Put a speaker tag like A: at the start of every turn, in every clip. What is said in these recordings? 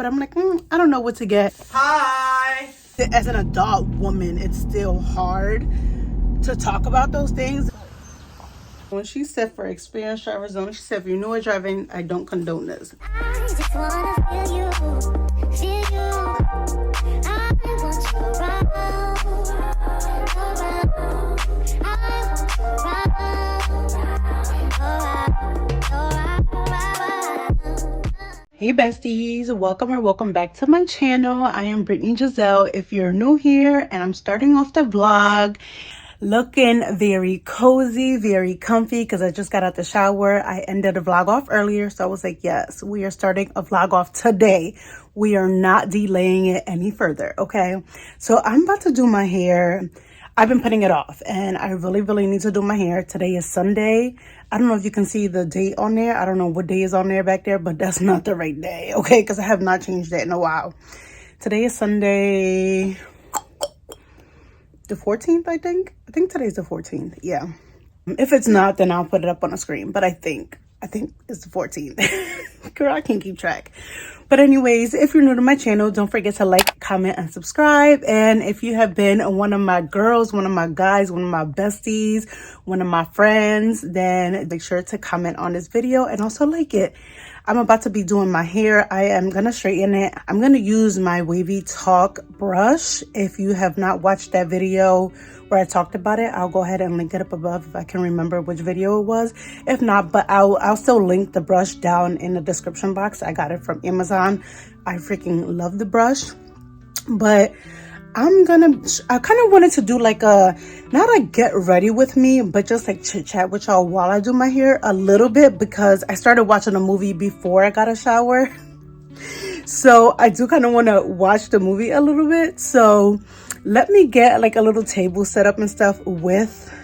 A: but I'm like, I don't know what to get. Hi. As an adult woman, it's still hard to talk about those things. When she said for experienced drivers only, she said if you're new at driving, I don't condone this.
B: I just wanna feel you. I want you around.
A: Hey besties, welcome back to my channel. I am Brittney Giselle. If you're new here, and I'm starting off the vlog looking very cozy, very comfy, because I just got out the shower. I ended the vlog off earlier, so I was like, yes, we are starting a vlog off today. We are not delaying it any further, okay? So I'm about to do my hair. I've been putting it off, and I really need to do my hair. Today is Sunday. I don't know if you can see the date on there. I don't know what day is on there back there, but that's not the right day, okay? Because I have not changed it in a while. Today is Sunday, the 14th, I think. I think today's the 14th, yeah. If it's not, then I'll put it up on the screen, but I think it's the 14th. Girl, I can't keep track. But anyways, if you're new to my channel, don't forget to like, comment, and subscribe. And if you have been one of my girls, one of my guys, one of my besties, one of my friends, then make sure to comment on this video and also like it. I'm about to be doing my hair. I am going to straighten it. I'm going to use my WavyTalk brush. If you have not watched that video where I talked about it, I'll go ahead and link it up above if I can remember which video it was. If not, but I'll still link the brush down in the description box. I got it from Amazon. I freaking love the brush. But I kind of wanted to do like not a get ready with me, but just like chit chat with y'all while I do my hair a little bit, because I started watching a movie before I got a shower. So I do kind of want to watch the movie a little bit. So let me get like a little table set up and stuff with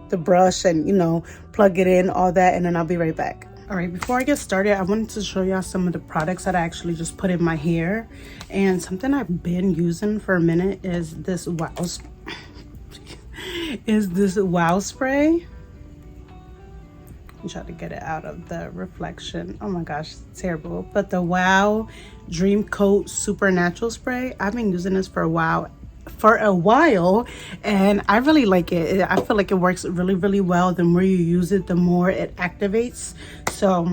A: the brush and, you know, plug it in, all that, and then I'll be right back. All right, before I get started, I wanted to show y'all some of the products that I actually just put in my hair. And something I've been using for a minute is this wow spray. I'm trying to get it out of the reflection. Oh my gosh, it's terrible. But the Wow Dream Coat Supernatural Spray, I've been using this for a while, and I really like it. I feel like it works really well. The more you use it, the more it activates. So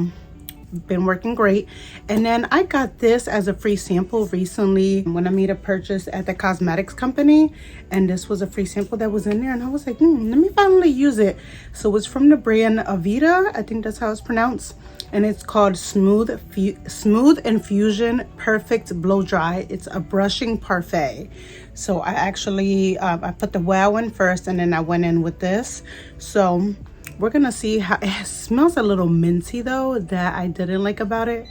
A: been working great. And then I got this as a free sample recently when I made a purchase at the cosmetics company, and this was a free sample that was in there, and I was like, let me finally use it. So it's from the brand Avita, I think that's how it's pronounced, and it's called Smooth Infusion Perfect Blow Dry. It's a brushing parfait. So I actually I put the Wow in first, and then I went in with this. So we're gonna see how it smells. A little minty though, that I didn't like about it,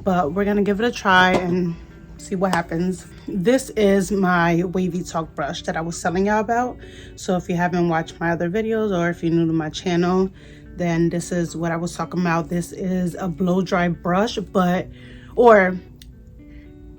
A: but we're gonna give it a try and see what happens. This is my WavyTalk brush that I was telling y'all about. So if you haven't watched my other videos, or if you're new to my channel, then this is what I was talking about. This is a blow dry brush,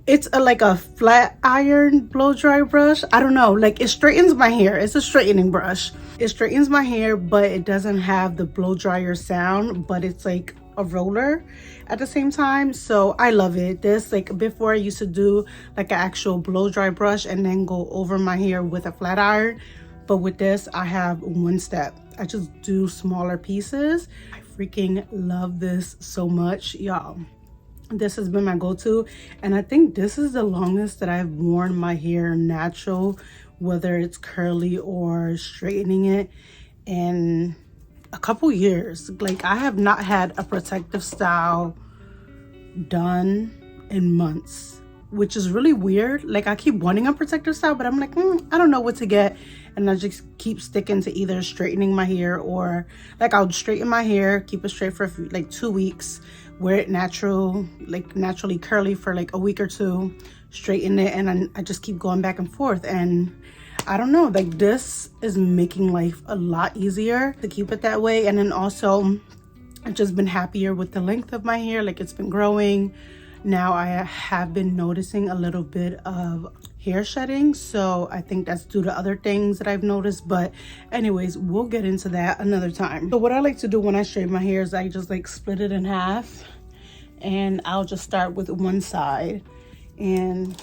A: it's like a flat iron blow dry brush. I don't know, like it straightens my hair. It's a straightening brush. It straightens my hair, but it doesn't have the blow dryer sound, but it's like a roller at the same time. So I love it. This, like before, I used to do like an actual blow dry brush and then go over my hair with a flat iron, but with this I have one step. I just do smaller pieces. I freaking love this so much, y'all. This has been my go-to, and I think this is the longest that I've worn my hair natural, whether it's curly or straightening it, in a couple years. Like, I have not had a protective style done in months, which is really weird. Like, I keep wanting a protective style, but I'm like, I don't know what to get, and I just keep sticking to either straightening my hair, or like I'll straighten my hair, keep it straight for like 2 weeks, wear it natural, like naturally curly for like a week or two, straighten it, and I just keep going back and forth. And I don't know, like this is making life a lot easier to keep it that way. And then also I've just been happier with the length of my hair. Like, it's been growing. Now I have been noticing a little bit of hair shedding, so I think that's due to other things that I've noticed. But anyways, we'll get into that another time. So what I like to do when I straighten my hair is I just like split it in half, and I'll just start with one side and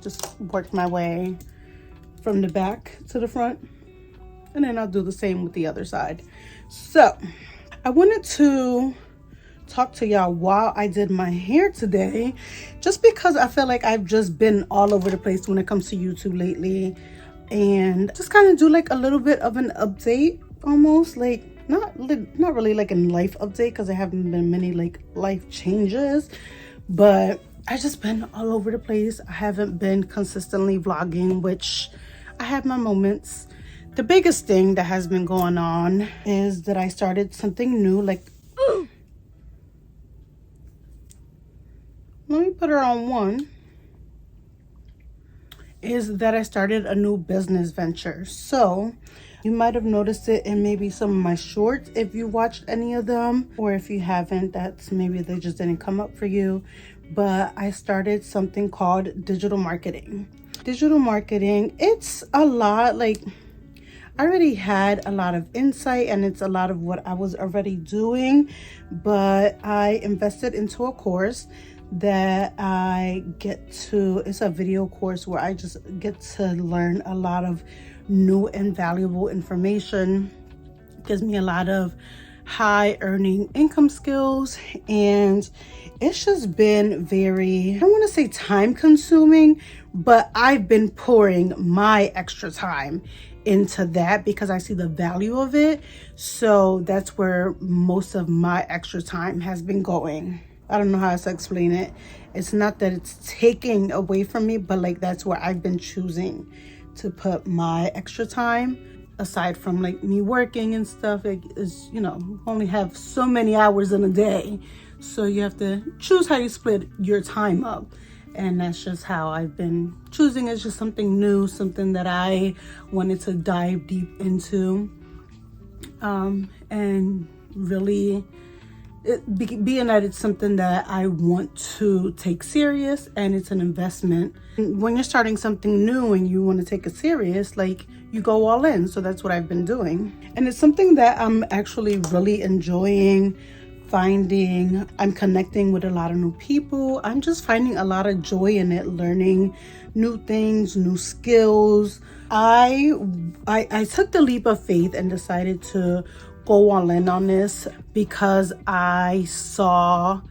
A: just work my way from the back to the front, and then I'll do the same with the other side. So I wanted to talk to y'all while I did my hair today, just because I feel like I've just been all over the place when it comes to YouTube lately, and just kind of do like a little bit of an update, almost like not really like a life update, because there haven't been many like life changes, but I just been all over the place. I haven't been consistently vlogging, which I have my moments. The biggest thing that has been going on is that I started something new, like let me put her on one, is that I started a new business venture. So you might have noticed it in maybe some of my shorts if you watched any of them, or if you haven't, that's maybe they just didn't come up for you. But I started something called digital marketing. Digital marketing, it's a lot, like I already had a lot of insight and it's a lot of what I was already doing, but I invested into a course that I get to, it's a video course where I just get to learn a lot of new and valuable information. It gives me a lot of high earning income skills, and it's just been very, I don't want to say time consuming, but I've been pouring my extra time into that because I see the value of it. So that's where most of my extra time has been going. I don't know how else to explain it. It's not that it's taking away from me, but like that's where I've been choosing to put my extra time. Aside from like me working and stuff, it is, you know, only have so many hours in a day, so you have to choose how you split your time up, and that's just how I've been choosing. It's just something new, something that I wanted to dive deep into, and really being that it's something that I want to take serious and it's an investment. When you're starting something new and you want to take it serious, like you go all in. So that's what I've been doing, and it's something that I'm actually really enjoying. I'm connecting with a lot of new people. I'm just finding a lot of joy in it, learning new things, new skills. I took the leap of faith and decided to go all in on this because I saw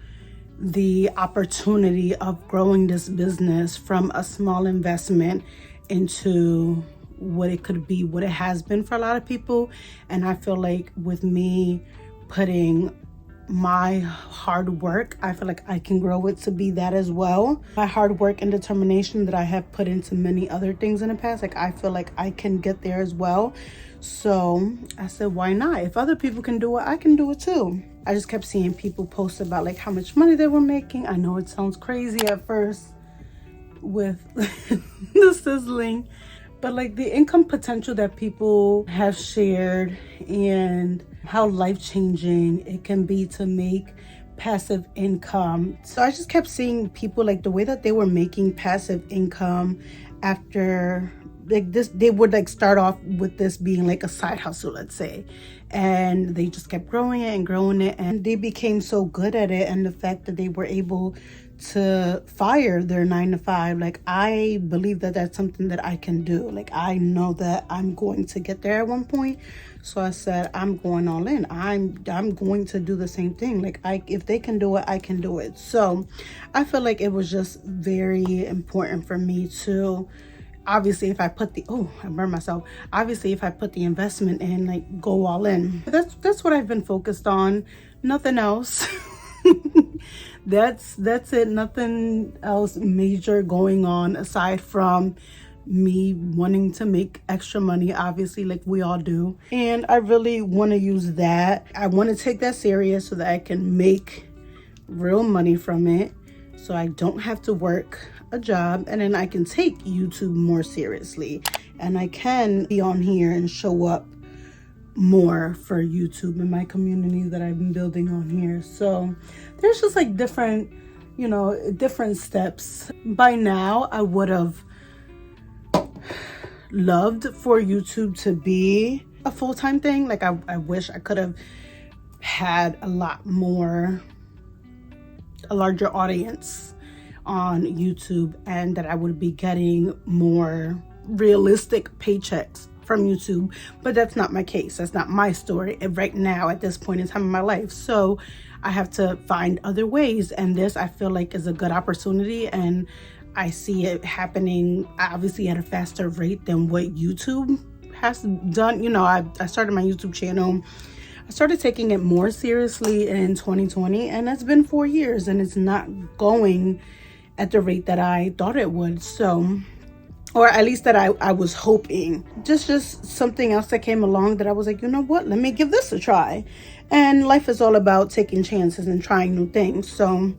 A: the opportunity of growing this business from a small investment into what it could be, what it has been for a lot of people. And I feel like with me putting my hard work, I feel like I can grow it to be that as well. My hard work and determination that I have put into many other things in the past, like I feel like I can get there as well. So I said, why not? If other people can do it, I can do it too. I just kept seeing people post about like how much money they were making. I know it sounds crazy at first with the sizzling, but like the income potential that people have shared and how life-changing it can be to make passive income. So I just kept seeing people like the way that they were making passive income after like this, they would like start off with this being like a side hustle, let's say, and they just kept growing it and growing it, and they became so good at it. And the fact that they were able to fire their 9-to-5, like I believe that that's something that I can do. Like I know that I'm going to get there at one point. So I said, I'm going all in. I'm going to do the same thing. Like if they can do it, I can do it. So I feel like it was just very important for me to, obviously if I put the, I burned myself. Obviously if I put the investment in, like go all in. That's what I've been focused on. Nothing else. That's it. Nothing else major going on aside from me wanting to make extra money, obviously, like we all do. And I really want to use that. I want to take that serious so that I can make real money from it, so I don't have to work a job, and then I can take YouTube more seriously, and I can be on here and show up more for YouTube and my community that I've been building on here. So there's just like different, different steps. By now I would have loved for YouTube to be a full-time thing. Like I wish I could have had a larger audience on YouTube and that I would be getting more realistic paychecks from YouTube, but that's not my case. That's not my story right now at this point in time in my life. So I have to find other ways, and this I feel like is a good opportunity, and I see it happening obviously at a faster rate than what YouTube has done. You know, I started my YouTube channel. I started taking it more seriously in 2020, and it's been 4 years and it's not going at the rate that I thought it would. So, or at least that I was hoping. Just something else that came along that I was like, you know what, let me give this a try. And life is all about taking chances and trying new things. So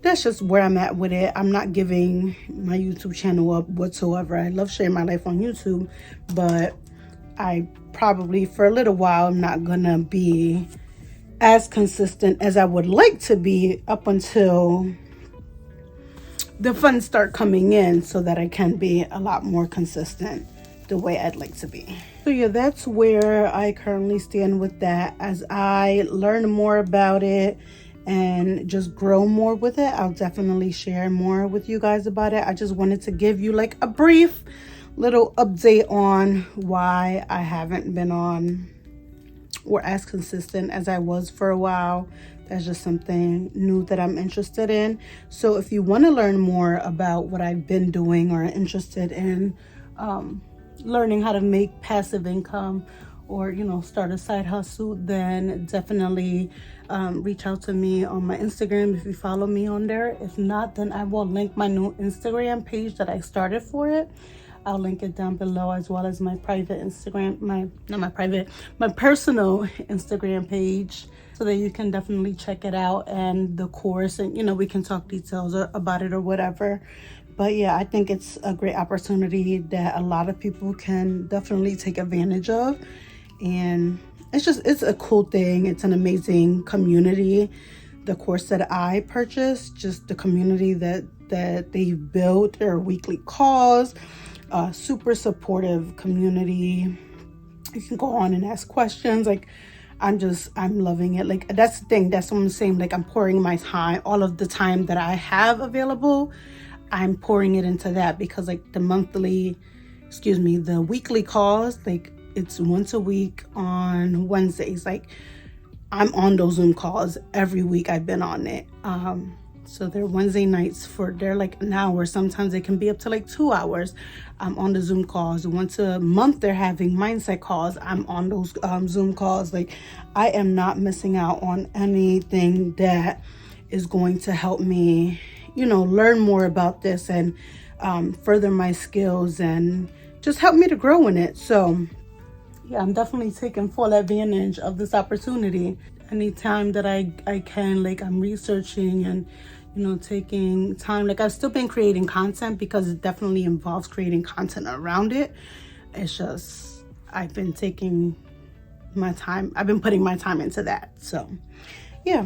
A: that's just where I'm at with it. I'm not giving my YouTube channel up whatsoever. I love sharing my life on YouTube, but I probably for a little while I'm not gonna be as consistent as I would like to be up until the funds start coming in, so that I can be a lot more consistent the way I'd like to be. So yeah, that's where I currently stand with that. As I learn more about it and just grow more with it, I'll definitely share more with you guys about it. I just wanted to give you like a brief little update on why I haven't been on or as consistent as I was for a while. That's just something new that I'm interested in. So if you want to learn more about what I've been doing or are interested in learning how to make passive income, or you know, start a side hustle, then definitely reach out to me on my Instagram if you follow me on there. If not, then I will link my new Instagram page that I started for it. I'll link it down below, as well as my private Instagram, my personal Instagram page, so that you can definitely check it out and the course, and you know, we can talk details about it or whatever. But yeah, I think it's a great opportunity that a lot of people can definitely take advantage of, and it's a cool thing. It's an amazing community. The course that I purchased, just the community that they've built, their weekly calls, super supportive community. You can go on and ask questions. Like, I'm loving it. Like, that's the thing. That's what I'm saying. Like, I'm pouring my time, all of the time that I have available, I'm pouring it into that, because like the weekly calls, like it's once a week on Wednesdays. Like, I'm on those Zoom calls every week. I've been on it. So they're Wednesday nights they're like an hour. Sometimes they can be up to like 2 hours. I'm on the Zoom calls. Once a month they're having mindset calls. I'm on those Zoom calls. Like, I am not missing out on anything that is going to help me, you know, learn more about this and further my skills and just help me to grow in it. So yeah, I'm definitely taking full advantage of this opportunity. Anytime that I can, like, I'm researching and, you know, taking time. Like, I've still been creating content because it definitely involves creating content around it. It's just, I've been taking my time. I've been putting my time into that. So yeah.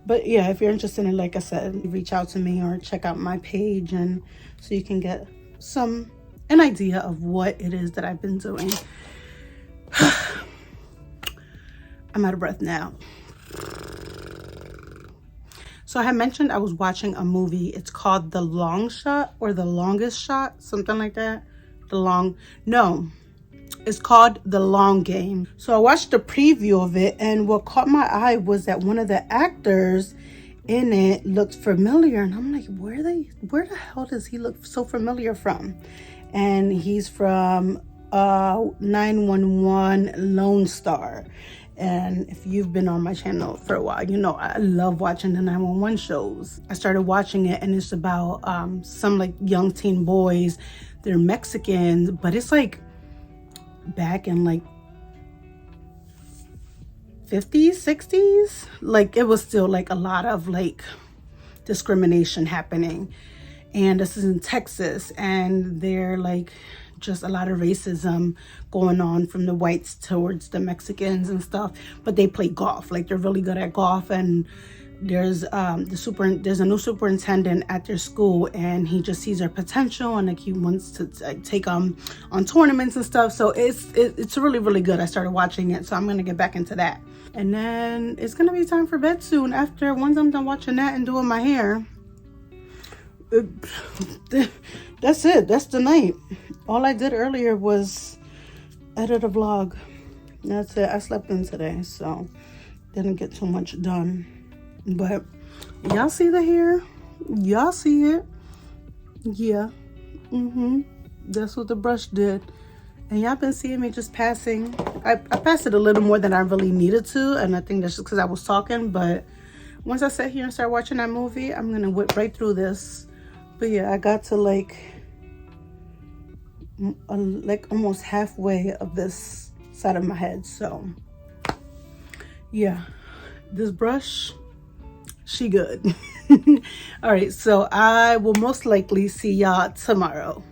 A: But yeah, if you're interested in, like I said, reach out to me or check out my page, and so you can get an idea of what it is that I've been doing. I'm out of breath now. So I had mentioned I was watching a movie. It's called The Long Shot, or The Longest Shot, something like that. It's called The Long Game. So I watched the preview of it, and what caught my eye was that one of the actors in it looked familiar, and I'm like, where the hell does he look so familiar from? And he's from 911 Lone Star. And if you've been on my channel for a while, you know I love watching the 911 shows. I started watching it, and it's about some like young teen boys. They're Mexicans, but it's like back in like 50s, 60s. Like, it was still like a lot of like discrimination happening. And this is in Texas, and they're like just a lot of racism going on from the whites towards the Mexicans and stuff. But they play golf. Like, they're really good at golf. And there's a new superintendent at their school, and he just sees their potential, and like he wants to take on tournaments and stuff. So it's really, really good. I started watching it, so I'm gonna get back into that. And then it's gonna be time for bed soon. Once I'm done watching that and doing my hair, That's it. That's the night. All I did earlier was edit a vlog. That's it. I slept in today, so didn't get too much done. But y'all see the hair? Y'all see it? Yeah. That's what the brush did. And y'all been seeing me just passing. I passed it a little more than I really needed to, and I think that's just because I was talking. But once I sit here and start watching that movie, I'm gonna whip right through this. But yeah, I got to like almost halfway of this side of my head. So yeah, this brush, she good. All right, so I will most likely see y'all tomorrow.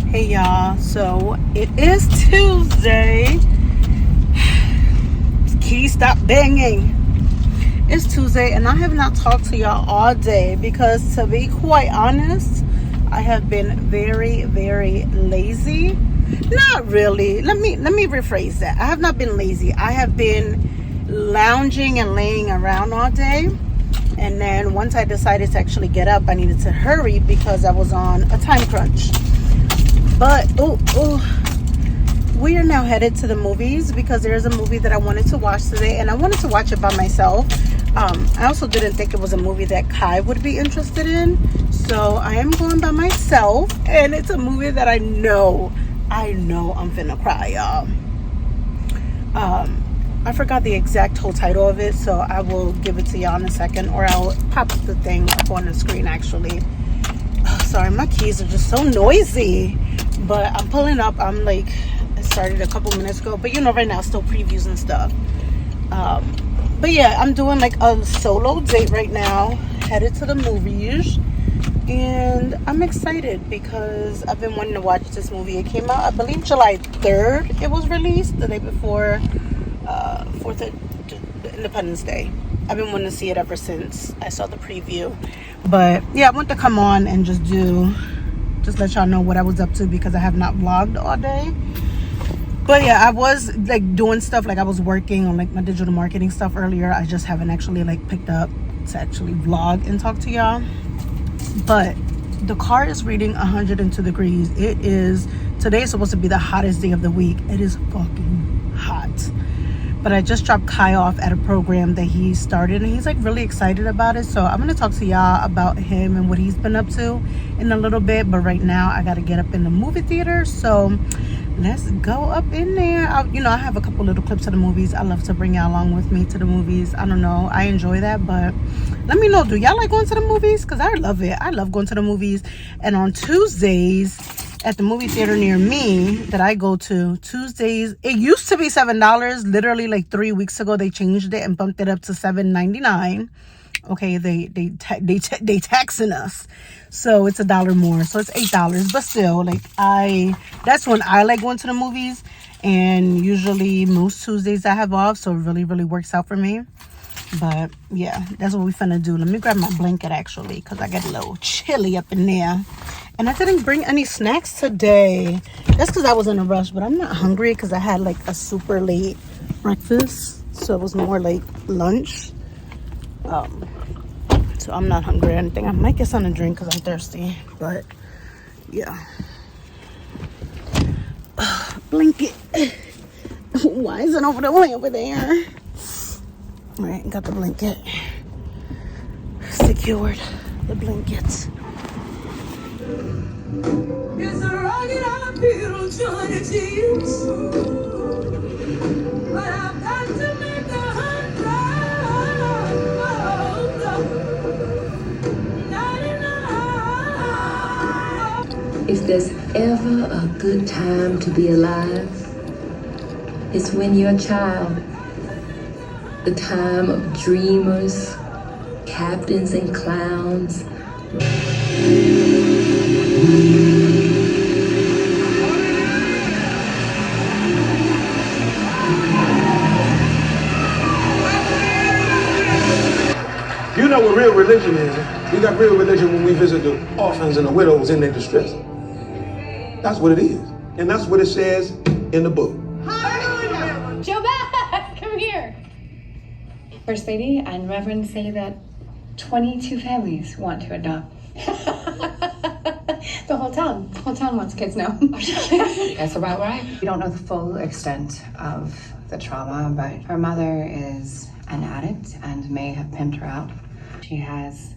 A: Hey y'all, so it is Tuesday. Key, stop banging. It's Tuesday and I have not talked to y'all all day because, to be quite honest, I have been very, very lazy. Not really. Let me rephrase that. I have not been lazy. I have been lounging and laying around all day. And then once I decided to actually get up, I needed to hurry because I was on a time crunch. But we are now headed to the movies because there's a movie that I wanted to watch today, and I wanted to watch it by myself. I also didn't think it was a movie that Kai would be interested in, so I am going by myself, and it's a movie that I know I'm finna cry, y'all. I forgot the exact whole title of it, so I will give it to y'all in a second, or I'll pop the thing up on the screen actually. Oh, sorry, my keys are just so noisy. But I'm pulling up. I'm like, I started a couple minutes ago, but you know, right now still previews and stuff. But yeah, I'm doing like a solo date right now, headed to the movies, and I'm excited because I've been wanting to watch this movie. It came out, I believe, July 3rd. It was released the day before 4th of Independence Day. I've been wanting to see it ever since I saw the preview. But yeah, I want to come on and just let y'all know what I was up to because I have not vlogged all day. But yeah, I was like doing stuff, like I was working on like my digital marketing stuff earlier. I just haven't actually like picked up to actually vlog and talk to y'all. But the car is reading 102 degrees. Today is supposed to be the hottest day of the week. It is fucking hot. But I just dropped Kai off at a program that he started, and he's like really excited about it. So I'm going to talk to y'all about him and what he's been up to in a little bit. But right now I got to get up in the movie theater. So let's go up in there. I have a couple little clips of the movies. I love to bring y'all along with me to the movies. I don't know, I enjoy that. But let me know, do y'all like going to the movies? Because I love it. I love going to the movies. And on Tuesdays, at the movie theater near me that I go to, Tuesdays, it used to be $7. Literally like 3 weeks ago they changed it and bumped it up to $7.99. Okay, they taxing us, so it's $1 more, so it's $8. But still, like, that's when I like going to the movies, and usually most Tuesdays I have off, so it really works out for me. But yeah, that's what we finna do. Let me grab my blanket actually, because I get a little chilly up in there. And I didn't bring any snacks today. That's because I was in a rush, but I'm not hungry because I had like a super late breakfast, so it was more like lunch. So I'm not hungry or anything. I might get something to drink because I'm thirsty, but yeah. Blanket. Why is it over the way over there? All right, got the blanket secured. The blankets. It's a rugged uphill journey to you, but I've got to make 199.
C: If there's ever a good time to be alive, it's when you're a child. The time of dreamers, captains and clowns.
D: You know what real religion is. We got real religion when we visit the orphans and the widows in their distress. That's what it is. And that's what it says in the book.
E: Joe Beth, come here.
F: First Lady and Reverend say that
E: 22 families want to adopt.
F: The whole town wants kids now.
E: That's about right. We don't know the full extent of the trauma, but her mother is an addict and may have pimped her out. She has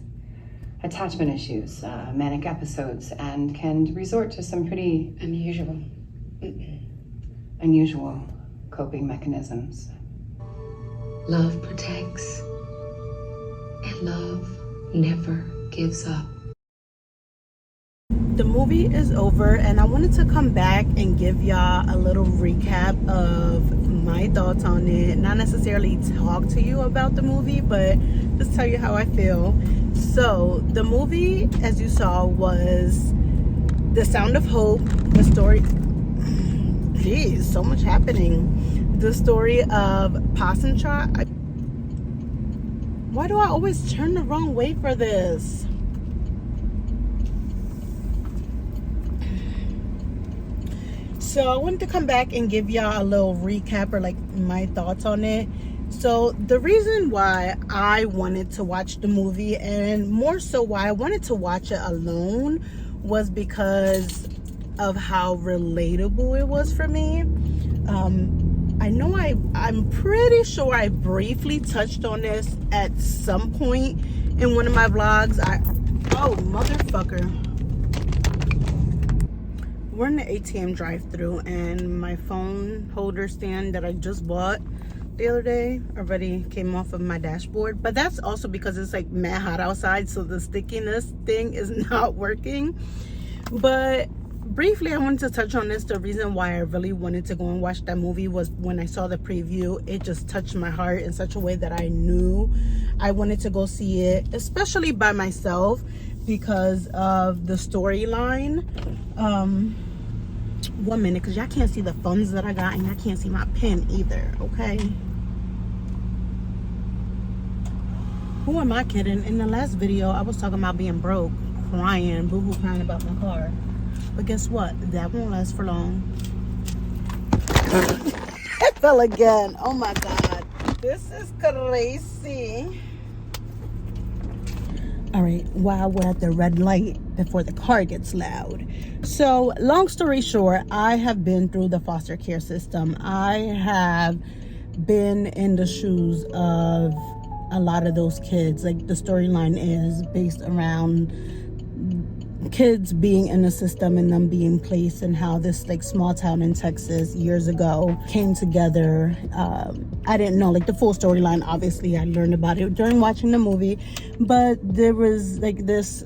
E: attachment issues, manic episodes, and can resort to some pretty unusual coping mechanisms.
C: Love protects, and love never gives up.
A: The movie is over, and I wanted to come back and give y'all a little recap of my thoughts on it. Not necessarily talk to you about the movie, but just tell you how I feel. So the movie, as you saw, was The Sound of Hope. The story, geez, so much happening. The story of Possum Trot. Why do I always turn the wrong way for this? So I wanted to come back and give y'all a little recap, or like my thoughts on it. So the reason why I wanted to watch the movie, and more so why I wanted to watch it alone, was because of how relatable it was for me. I know I'm pretty sure I briefly touched on this at some point in one of my vlogs. Oh, motherfucker. We're in the ATM drive-thru, and my phone holder stand that I just bought the other day already came off of my dashboard. But that's also because it's like mad hot outside, so the stickiness thing is not working. But briefly, I wanted to touch on this. The reason why I really wanted to go and watch that movie was when I saw the preview, it just touched my heart in such a way that I knew I wanted to go see it, especially by myself, because of the storyline. 1 minute, because y'all can't see the funds that I got, and y'all can't see my pen either, okay? Who am I kidding? In the last video, I was talking about being broke, crying, boo-hoo crying about my car. But guess what? That won't last for long. It fell again. Oh my God. This is crazy. All right, while we're at the red light before the car gets loud. So long story short, I have been through the foster care system. I have been in the shoes of a lot of those kids. Like, the storyline is based around kids being in the system and them being placed, and how this like small town in Texas years ago came together. I didn't know like the full storyline. Obviously, I learned about it during watching the movie, but there was like this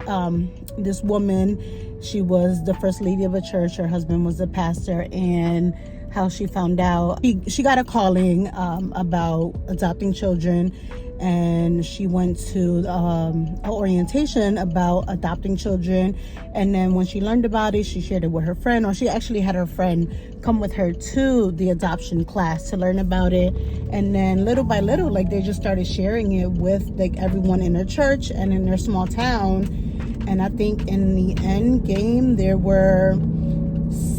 A: woman. She was the first lady of a church. Her husband was a pastor, and how she found out she got a calling about adopting children. And she went to an orientation about adopting children. And then when she learned about it, she shared it with her friend, or she actually had her friend come with her to the adoption class to learn about it. And then little by little, like, they just started sharing it with like everyone in their church and in their small town. And I think in the end game, there were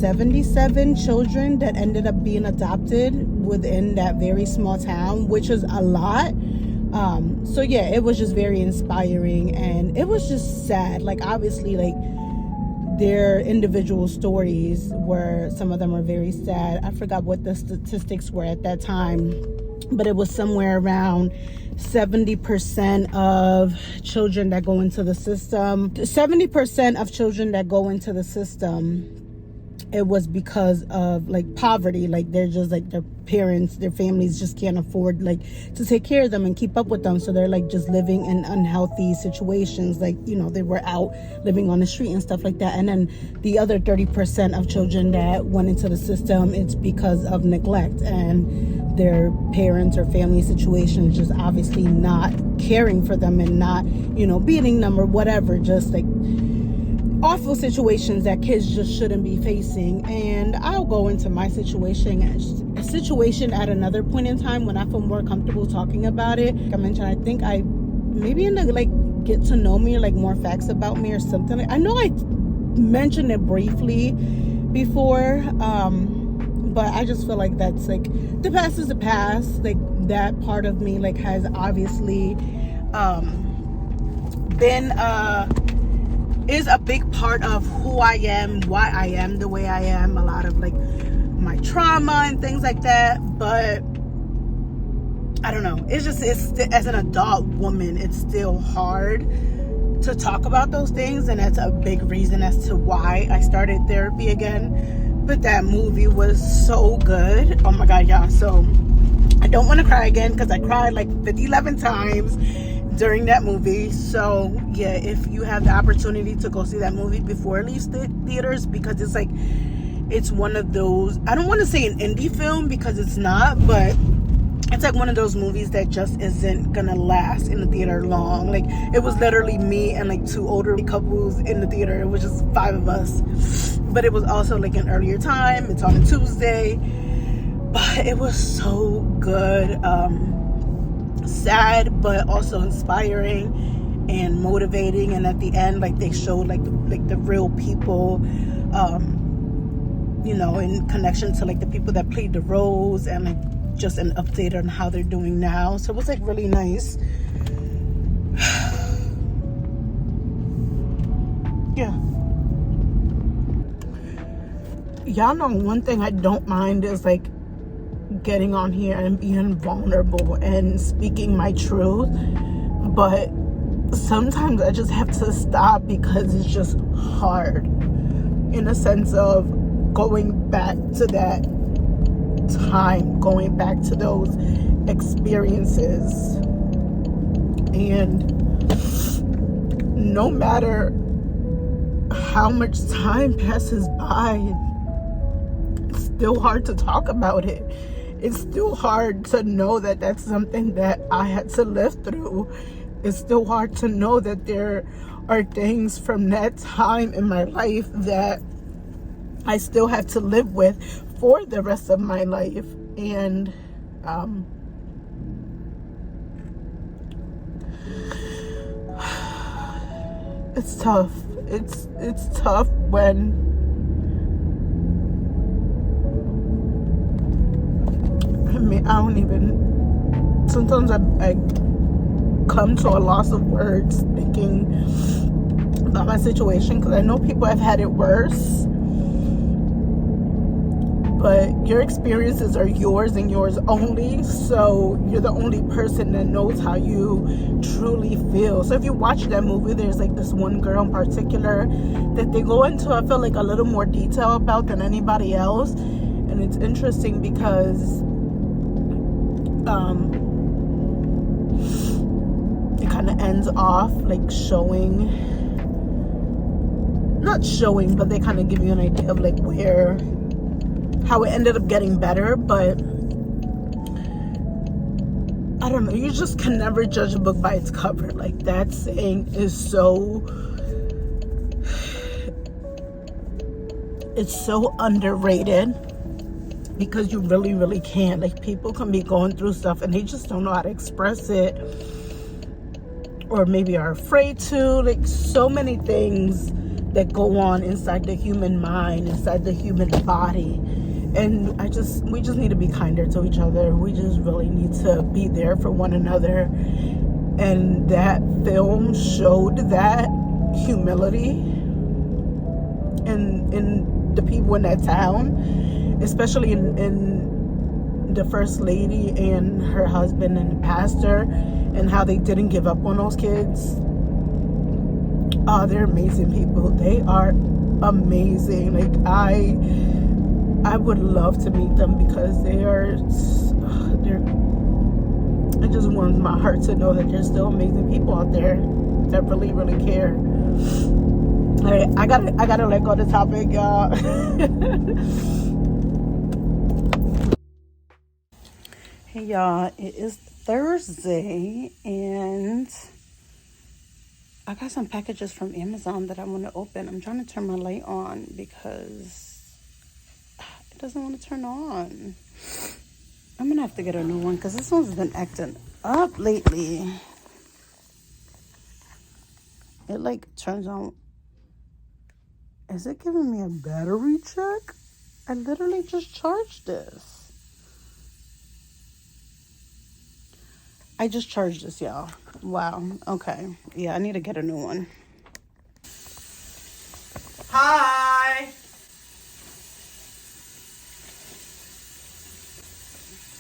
A: 77 children that ended up being adopted within that very small town, which is a lot. So yeah, it was just very inspiring, and it was just sad. Like, obviously, like, their individual stories were, some of them are very sad. I forgot what the statistics were at that time, but it was somewhere around 70% of children that go into the system. 70% of children that go into the system, it was because of like poverty. Like, they're just like, their parents, their families just can't afford like to take care of them and keep up with them, so they're like just living in unhealthy situations. Like, you know, they were out living on the street and stuff like that. And then the other 30% of children that went into the system, it's because of neglect and their parents or family situations just obviously not caring for them and not, you know, beating them or whatever, just like awful situations that kids just shouldn't be facing. And I'll go into my situation at another point in time when I feel more comfortable talking about it. Like I mentioned, I think I maybe in the like get to know me, or like more facts about me or something. I know I mentioned it briefly before, but I just feel like that's like, the past is the past. Like, that part of me like has obviously been is a big part of who I am, why I am the way I am, a lot of like my trauma and things like that. But I don't know, it's as an adult woman, it's still hard to talk about those things, and that's a big reason as to why I started therapy again. But that movie was so good. Oh my god, y'all. So I don't want to cry again, because I cried like 11 times during that movie. So yeah, if you have the opportunity to go see that movie before it leaves the theaters, because it's like, it's one of those, I don't want to say an indie film because it's not, but it's like one of those movies that just isn't gonna last in the theater long. Like, it was literally me and like 2 older couples in the theater. It was just 5 of us, but it was also like an earlier time. It's on a Tuesday, but it was so good. Sad, but also inspiring and motivating. And at the end, like, they showed like the real people, you know, in connection to like the people that played the roles, and like just an update on how they're doing now. So it was like really nice. Yeah. Y'all know one thing I don't mind is like getting on here and being vulnerable and speaking my truth, but sometimes I just have to stop because it's just hard, in a sense of going back to that time, going back to those experiences. And no matter how much time passes by, it's still hard to talk about it. It's still hard to know that that's something that I had to live through. It's still hard to know that there are things from that time in my life that I still have to live with for the rest of my life. And it's tough. It's tough when I don't even, sometimes I come to a loss of words thinking about my situation, because I know people have had it worse, but your experiences are yours and yours only. So you're the only person that knows how you truly feel. So if you watch that movie, there's like this one girl in particular that they go into, I feel like, a little more detail about than anybody else. And it's interesting because it kind of ends off like showing, not showing, but they kind of give you an idea of like how it ended up getting better. But I don't know, you just can never judge a book by its cover. Like, that saying is so, it's so underrated, because you really, really can. Like, people can be going through stuff and they just don't know how to express it, or maybe are afraid to. Like, so many things that go on inside the human mind, inside the human body. And we just need to be kinder to each other. We just really need to be there for one another. And that film showed that humility in the people in that town, especially in the first lady and her husband and the pastor, and how they didn't give up on those kids. Oh, they're amazing people. They are amazing. Like, I would love to meet them, because they're it just warms my heart to know that there's still amazing people out there that really, really care. All right, I gotta let go of the topic, y'all. Hey y'all, it is Thursday and I got some packages from Amazon that I want to open. I'm trying to turn my light on because it doesn't want to turn on. I'm gonna have to get a new one because this one's been acting up lately. It like turns on. Is it giving me a battery check? I literally just charged this. I just charged this, y'all. Wow. Okay. Yeah, I need to get a new one.
G: Hi!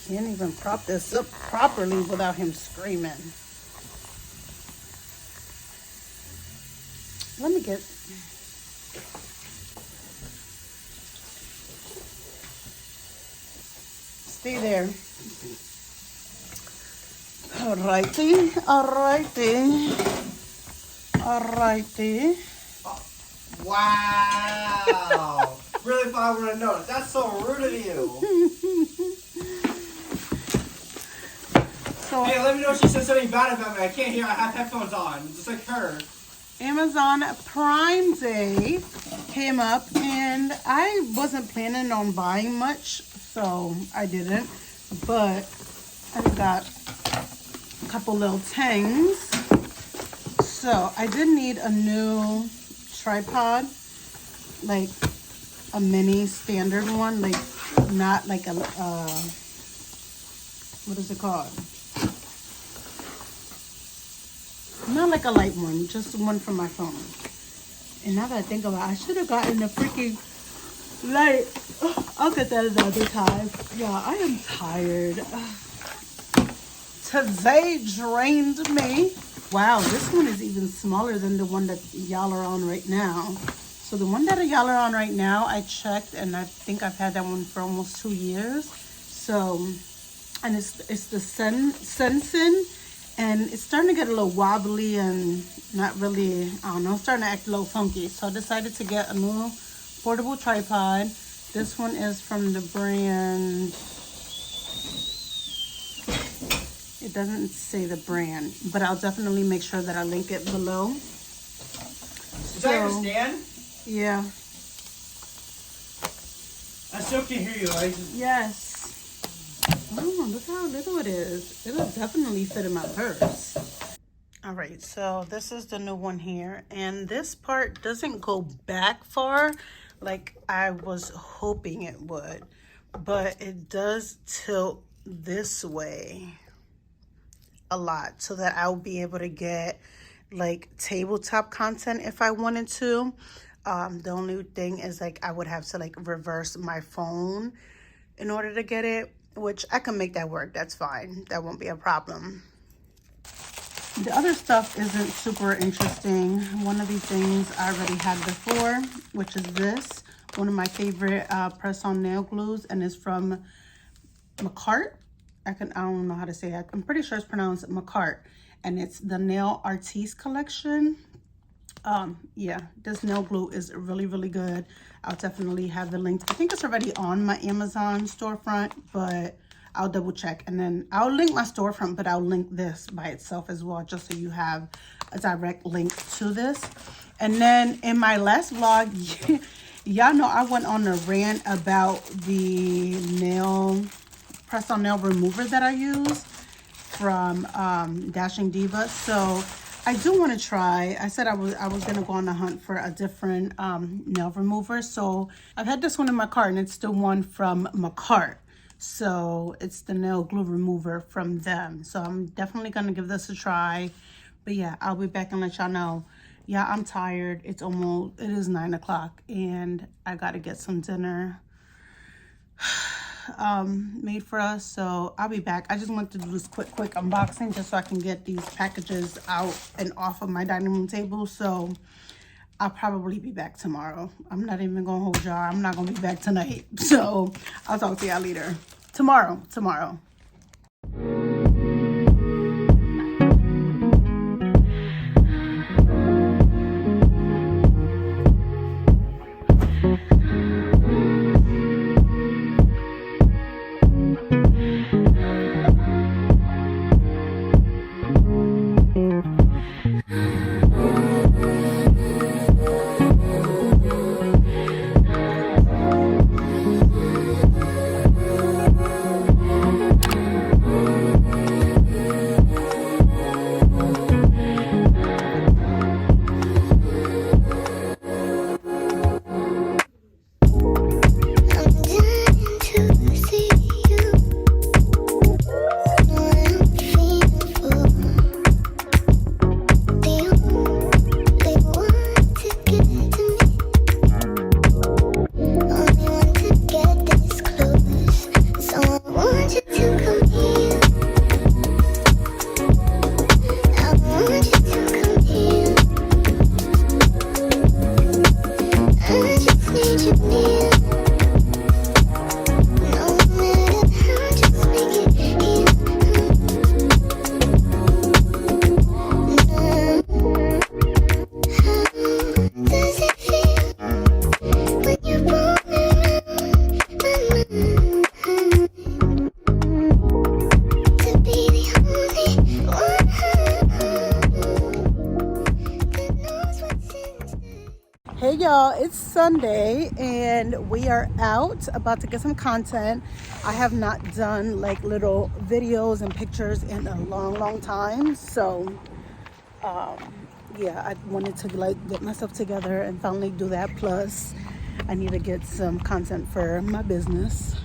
A: Can't even prop this up properly without him screaming. Let me get... Stay there. Alrighty, alrighty, alrighty.
G: Wow! Really thought I would have noticed. That's so rude of you.
A: So,
G: Hey, let me know if she says something bad about me. I can't hear. I have headphones on, just like her.
A: Amazon Prime Day came up and I wasn't planning on buying much, so I didn't. But I got a couple little things. So I did need a new tripod, like a mini standard one, like not like a what is it called? Not like a light one, just one for my phone. And now that I think about it, I should have gotten a freaking light. I'll get that another time. Yeah, I am tired. Today drained me. Wow, this one is even smaller than the one that y'all are on right now. So the one that y'all are on right now, I checked and I think I've had that one for almost 2 years. So, and it's the Sensen, and it's starting to get a little wobbly and not really, I don't know, it's starting to act a little funky. So I decided to get a new portable tripod. This one is from the brand, it doesn't say the brand, but I'll definitely make sure that I link it below.
G: Is that your stand?
A: Yeah.
G: I still can't hear you.
A: Yes. Oh, look how little it is. It'll definitely fit in my purse. All right, so this is the new one here. And this part doesn't go back far like I was hoping it would. But it does tilt this way a lot so that I'll be able to get like tabletop content if I wanted to. The only thing is like I would have to like reverse my phone in order to get it, which I can make that work. That's fine. That won't be a problem. The other stuff isn't super interesting. One of these things I already had before, which is this. One of my favorite press-on nail glues, and it's from Maxx. I don't know how to say that. I'm pretty sure it's pronounced Maxx, and it's the Nail Artiste collection. Yeah, this nail glue is really, really good. I'll definitely have the link. I think it's already on my Amazon storefront, but I'll double check. And then I'll link my storefront, but I'll link this by itself as well, just so you have a direct link to this. And then in my last vlog, y'all know I went on a rant about the press-on nail remover that I use from Dashing Diva. So I do want to try. I said I was going to go on a hunt for a different nail remover. So I've had this one in my cart, and it's the one from Maxx. So it's the nail glue remover from them. So I'm definitely going to give this a try. But yeah, I'll be back and let y'all know. Yeah, I'm tired. It is 9 o'clock, and I got to get some dinner made for us. So I'll be back. I just want to do this quick unboxing just so I can get these packages out and off of my dining room table. So I'll probably be back tomorrow. I'm not even gonna hold y'all. I'm not gonna be back tonight. So I'll talk to y'all later. Tomorrow. Hey y'all, it's Sunday and we are out about to get some content. I have not done like little videos and pictures in a long time. So yeah, I wanted to like get myself together and finally do that. Plus I need to get some content for my business.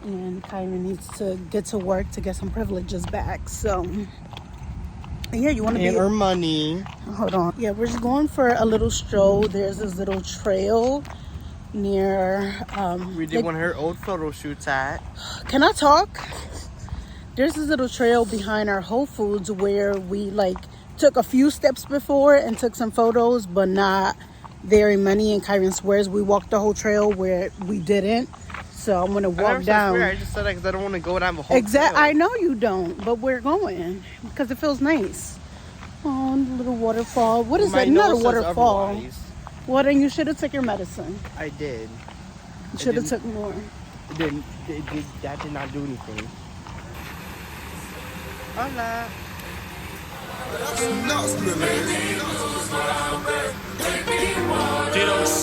A: And Kyron needs to get to work to get some privileges back. So yeah, you want to be
G: earn money.
A: Hold on. Yeah, we're just going for a little stroll. There's this little trail near
G: We did one of her old photo shoots at.
A: Can I talk? There's this little trail behind our Whole Foods where we like took a few steps before and took some photos, but not very many. And Kyron swears we walked the whole trail where we didn't. So I'm gonna walk down.
G: I just said that because I don't want to go down the whole
A: Exactly.
G: trail.
A: I know you don't, but we're going because it feels nice. Oh, the little waterfall. What is that? Not a waterfall. Well, then you should have took your medicine.
G: I did.
A: You should have took more.
G: That did not do anything. Hola.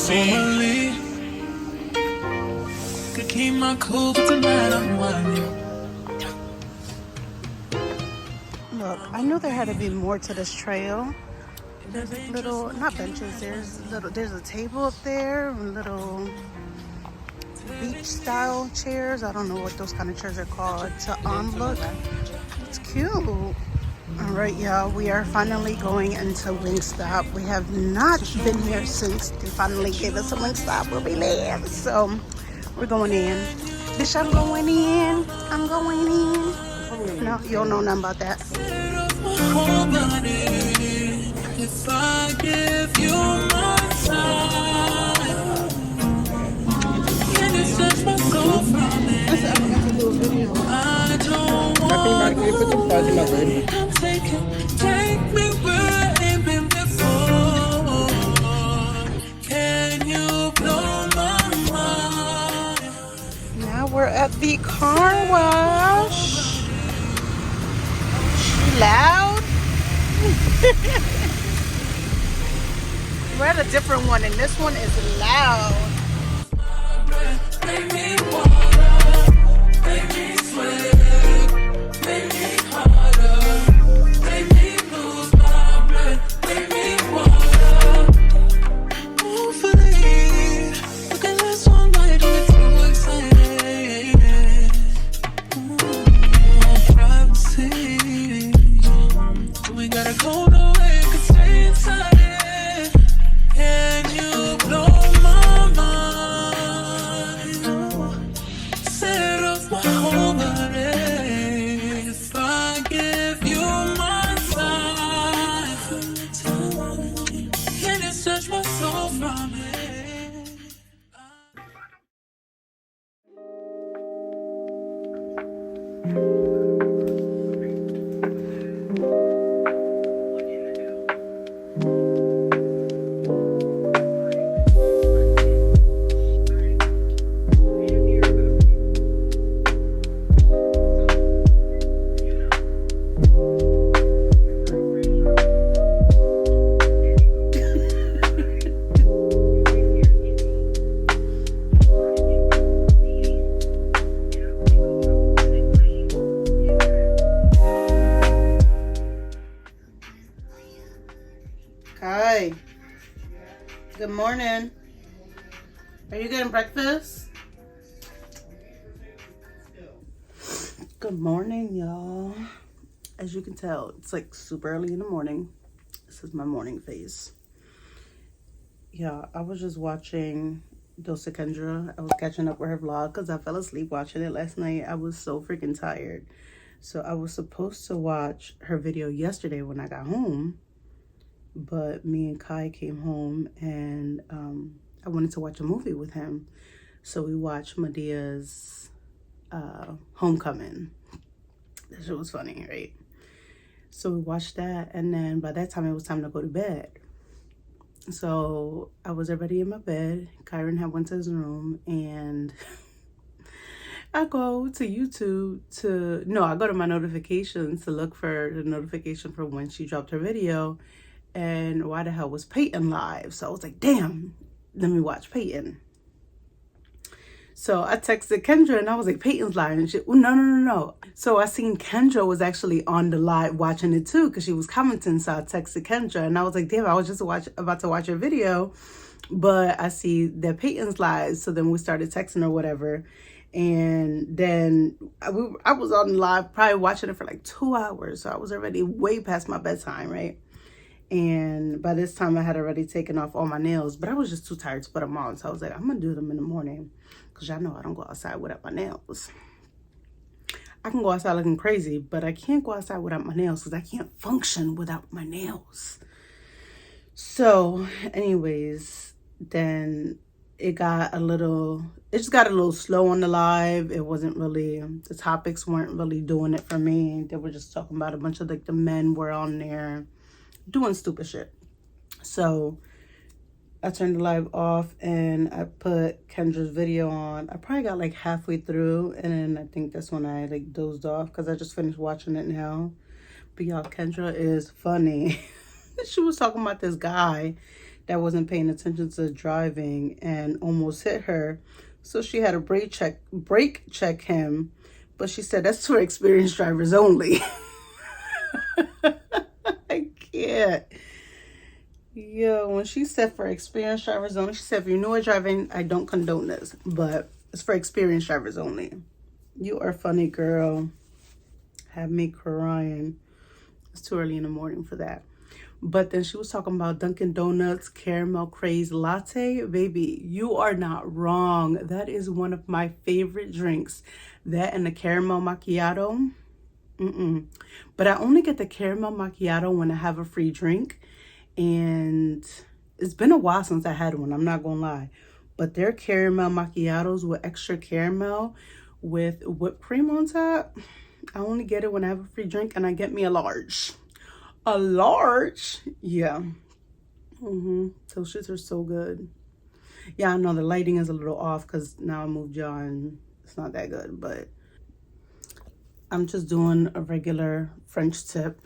H: Normally, could keep my cool, but tonight I'm whining.
A: Look, I knew there had to be more to this trail. There's a little, not benches, there's a table up there, and little beach style chairs. I don't know what those kind of chairs are called. To look, it's cute. All right, y'all, we are finally going into Wingstop. We have not been here since they finally gave us a Wingstop where we live. So we're going in. Bitch, I'm going in. I'm going in. No, you don't know nothing about that.
H: If I give you my time, can you search my soul from it? I don't want to. I'm take me where I ain't been before. Can you blow my mind?
A: Now we're at the car wash. Loud. We're at a different one, and this one is loud.
H: Make me water, make me sweat, make me harder, make me lose my breath, make me water. Hopefully, look at this one night, we're too excited. Privacy, we gotta go nowhere, could stay inside it. Can you blow my mind? Set off my whole body. If I give you my time, can you search my soul from it?
A: Hi. Good morning. Are you getting breakfast? Good morning, y'all. As you can tell, it's like super early in the morning. This is my morning face. Yeah, I was just watching Dose of Kendra. I was catching up with her vlog because I fell asleep watching it last night. I was so freaking tired. So I was supposed to watch her video yesterday when I got home. But me and Kai came home and I wanted to watch a movie with him. So we watched Medea's Homecoming. That shit was funny, right? So we watched that, and then by that time it was time to go to bed. So I was already in my bed. Kyron had went to his room, and I go to YouTube I go to my notifications to look for the notification for when she dropped her video. and why the hell was Peyton live? So I was like, damn, let me watch Peyton. So I texted Kendra and I was like, Peyton's live. And she, oh, no. So I seen Kendra was actually on the live watching it too, because she was commenting. So I texted Kendra and I was like, damn, I was just about to watch your video, but I see that Peyton's live. So then we started texting or whatever. And then I was on the live, probably watching it for like 2 hours. So I was already way past my bedtime, right? And by this time I had already taken off all my nails, but I was just too tired to put them on. So I was like, I'm gonna do them in the morning, because y'all know I don't go outside without my nails. I can go outside looking crazy, but I can't go outside without my nails, because I can't function without my nails. So anyways, then it just got a little slow on the live. It wasn't really, the topics weren't really doing it for me. They were just talking about a bunch of like the men were on there doing stupid shit. So I turned the live off and I put Kendra's video on. I probably got like halfway through, and then I think that's when I like dozed off, because I just finished watching it now. But y'all, Kendra is funny. She was talking about this guy that wasn't paying attention to driving and almost hit her. So she had to brake check him, but she said that's for experienced drivers only. I can't. Yo, when she said for experienced drivers only, she said if you're new at driving, I don't condone this, but it's for experienced drivers only. You are funny, girl. Have me crying. It's too early in the morning for that. But then she was talking about Dunkin' Donuts caramel craze latte. Baby, you are not wrong. That is one of my favorite drinks. That and the caramel macchiato. But I only get the caramel macchiato when I have a free drink. And it's been a while since I had one, I'm not gonna lie. But their caramel macchiatos with extra caramel with whipped cream on top, I only get it when I have a free drink, and I get me a large. A large? Yeah. Those shits are so good. Yeah, I know the lighting is a little off because now I moved y'all and it's not that good, but I'm just doing a regular French tip.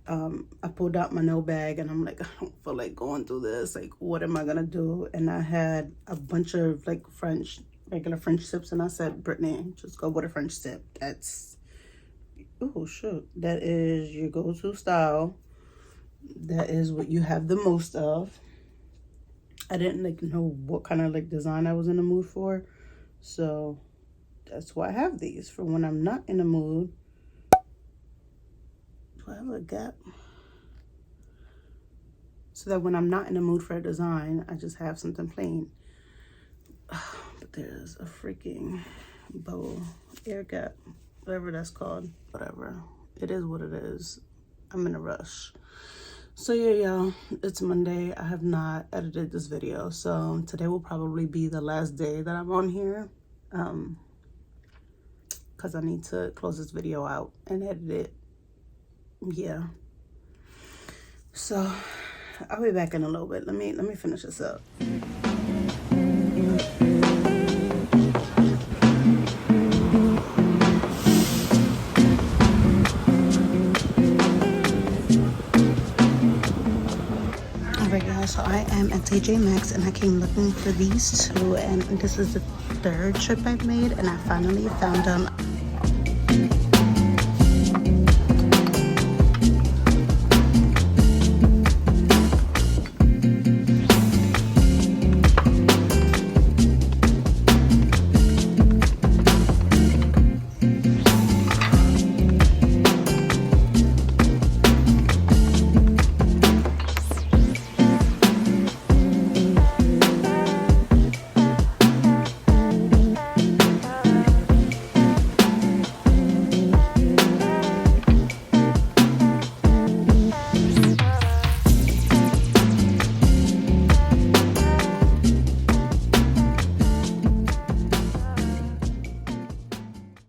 A: I pulled out my nail bag and I'm like, I don't feel like going through this. Like, what am I gonna do? And I had a bunch of like regular French tips, and I said, Brittney, just go with a French tip. That's, oh shoot, that is your go-to style. That is what you have the most of. I didn't like know what kind of like design I was in the mood for, so that's why I have these for when I'm not in the mood. Do I have a gap? So that when I'm not in the mood for a design, I just have something plain. But there's a freaking bow air gap, whatever that's called. Whatever, it is what it is. I'm in a rush. So yeah, y'all, it's Monday. I have not edited this video, so today will probably be the last day that I'm on here, because I need to close this video out and edit it. Yeah, so I'll be back in a little bit. Let me finish this up. So I am at TJ Maxx and I came looking for these two, and this is the third trip I've made, and I finally found them.